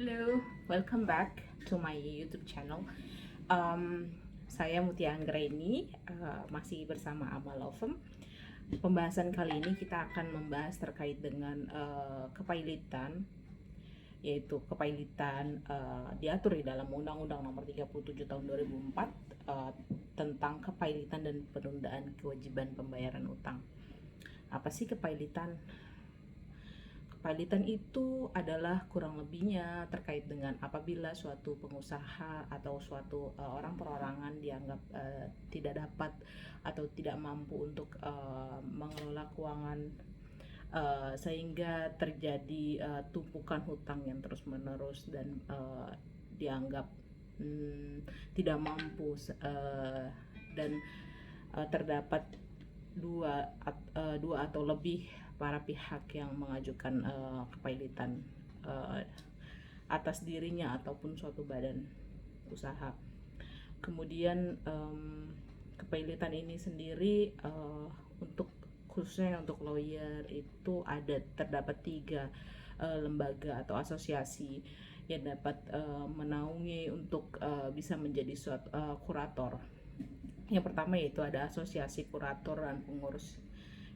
Hello, welcome back to my YouTube channel. Saya Mutia Anggraini, masih bersama Amal Lovem. Pembahasan kali ini kita akan membahas terkait dengan kepailitan, yaitu kepailitan diatur di dalam Undang-Undang Nomor 37 Tahun 2004 tentang kepailitan dan penundaan kewajiban pembayaran utang. Apa sih kepailitan? Kepailitan itu adalah kurang lebihnya terkait dengan apabila suatu pengusaha atau suatu orang perorangan dianggap tidak dapat atau tidak mampu untuk mengelola keuangan, sehingga terjadi tumpukan hutang yang terus-menerus dan dianggap tidak mampu, dan terdapat dua atau lebih para pihak yang mengajukan kepailitan atas dirinya ataupun suatu badan usaha. Kemudian kepailitan ini sendiri untuk khususnya untuk lawyer itu terdapat 3 lembaga atau asosiasi yang dapat menaungi untuk bisa menjadi suatu kurator. Yang pertama yaitu ada Asosiasi Kurator dan Pengurus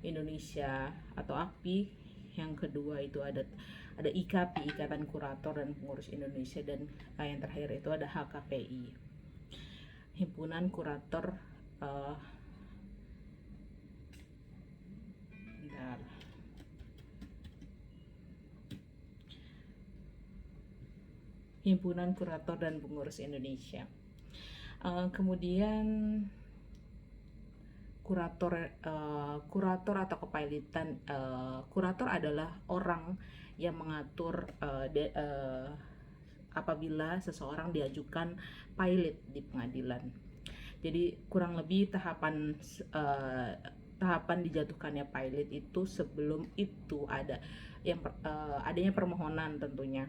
Indonesia atau AKPI. Yang kedua itu ada IKAPI, Ikatan Kurator dan Pengurus Indonesia, dan yang terakhir itu ada HKPI, Himpunan Kurator Himpunan Kurator dan Pengurus Indonesia. Kemudian kurator atau kepailitan, kurator adalah orang yang mengatur apabila seseorang diajukan pailit di pengadilan. Jadi kurang lebih tahapan dijatuhkannya pailit itu, sebelum itu ada adanya permohonan tentunya,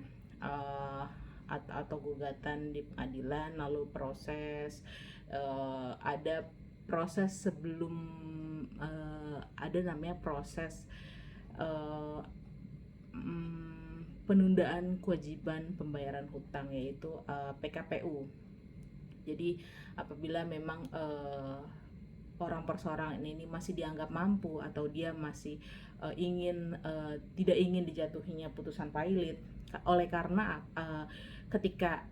atau gugatan di pengadilan, lalu ada proses sebelum ada namanya proses penundaan kewajiban pembayaran hutang, yaitu PKPU. Jadi apabila memang orang perseorangan ini masih dianggap mampu atau dia masih tidak ingin dijatuhinya putusan pailit, oleh karena ketika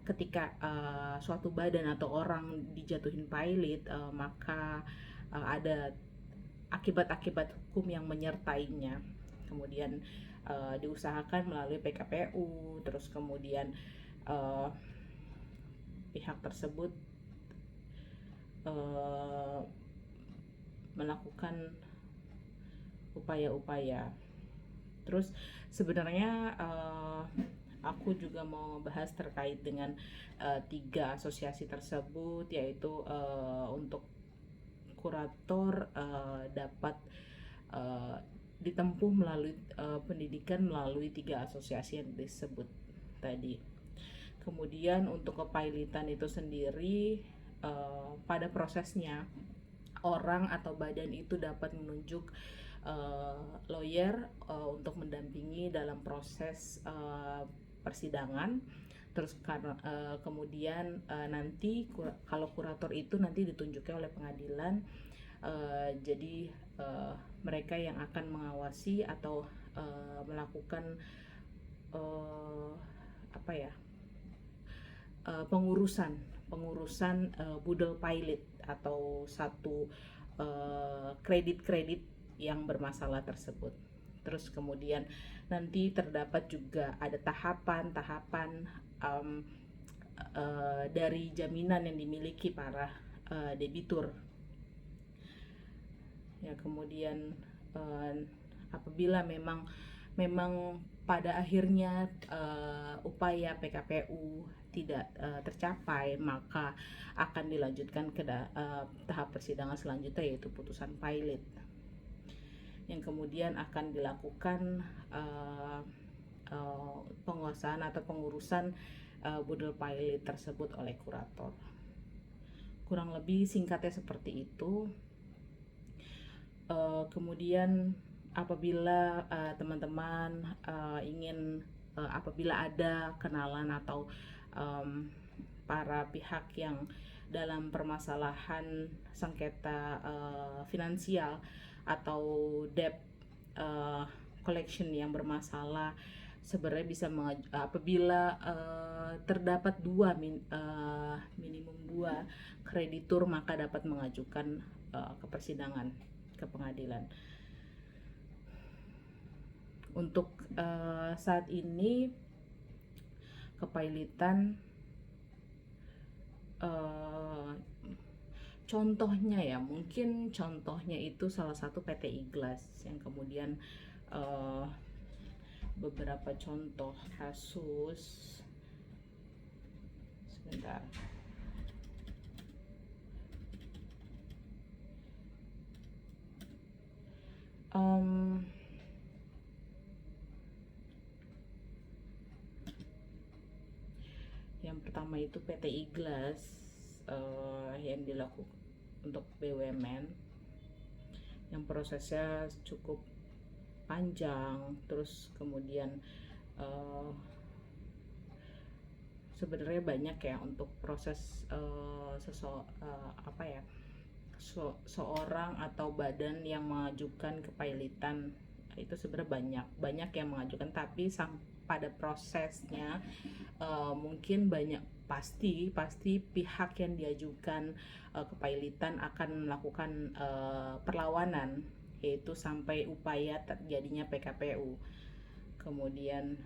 suatu badan atau orang dijatuhin pailit, maka ada akibat-akibat hukum yang menyertainya. Kemudian diusahakan melalui PKPU, terus kemudian pihak tersebut melakukan upaya-upaya. Terus sebenarnya aku juga mau bahas terkait dengan 3 asosiasi tersebut, yaitu untuk kurator dapat ditempuh melalui pendidikan melalui 3 asosiasi yang disebut tadi. Kemudian untuk kepailitan itu sendiri, pada prosesnya orang atau badan itu dapat menunjuk lawyer untuk mendampingi dalam proses persidangan. Terus karena kemudian nanti kalau kurator itu nanti ditunjuknya oleh pengadilan, jadi mereka yang akan mengawasi atau melakukan pengurusan budel pailit atau satu kredit yang bermasalah tersebut. Terus kemudian nanti terdapat juga ada tahapan-tahapan dari jaminan yang dimiliki para debitur. Ya, kemudian apabila memang pada akhirnya upaya PKPU tidak tercapai, maka akan dilanjutkan ke tahap persidangan selanjutnya, yaitu putusan pailit, yang kemudian akan dilakukan penguasaan atau pengurusan budel pailit tersebut oleh kurator. Kurang lebih singkatnya seperti itu. Kemudian apabila teman-teman ingin apabila ada kenalan atau para pihak yang dalam permasalahan sengketa finansial atau debt collection yang bermasalah, sebenarnya bisa apabila terdapat minimum dua kreditur, maka dapat mengajukan ke persidangan, ke pengadilan. Untuk saat ini kepailitan, contohnya ya, mungkin contohnya itu salah satu PT Iglas yang kemudian beberapa contoh kasus, sebentar, yang pertama itu PT Iglas yang dilakukan untuk BUMN yang prosesnya cukup panjang, terus kemudian sebenarnya banyak ya untuk proses seorang atau badan yang mengajukan kepailitan itu sebenarnya banyak yang mengajukan, tapi pada prosesnya mungkin pasti pihak yang diajukan kepailitan akan melakukan perlawanan, yaitu sampai upaya terjadinya PKPU. Kemudian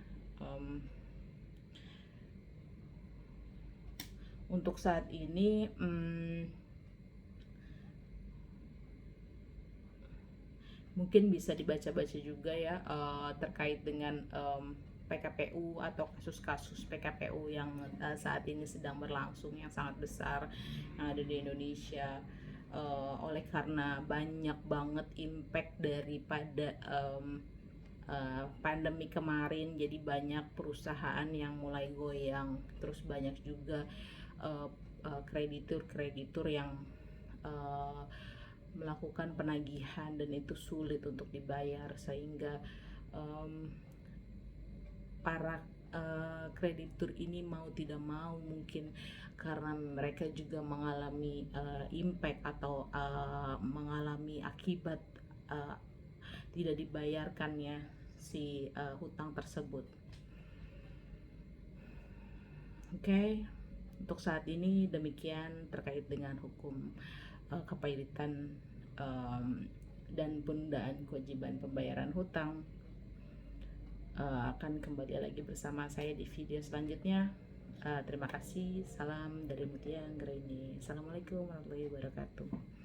untuk saat ini mungkin bisa dibaca-baca juga ya terkait dengan PKPU atau kasus-kasus PKPU yang saat ini sedang berlangsung, yang sangat besar yang ada di Indonesia, oleh karena banyak banget impact daripada pandemi kemarin. Jadi banyak perusahaan yang mulai goyang, terus banyak juga kreditur yang melakukan penagihan dan itu sulit untuk dibayar, sehingga para kreditur ini mau tidak mau, mungkin karena mereka juga mengalami impact atau mengalami akibat tidak dibayarkannya si hutang tersebut. Oke, untuk saat ini demikian terkait dengan hukum kepailitan dan penundaan kewajiban pembayaran hutang. Akan kembali lagi bersama saya di video selanjutnya. Terima kasih. Salam dari Mutia Anggraini. Assalamualaikum warahmatullahi wabarakatuh.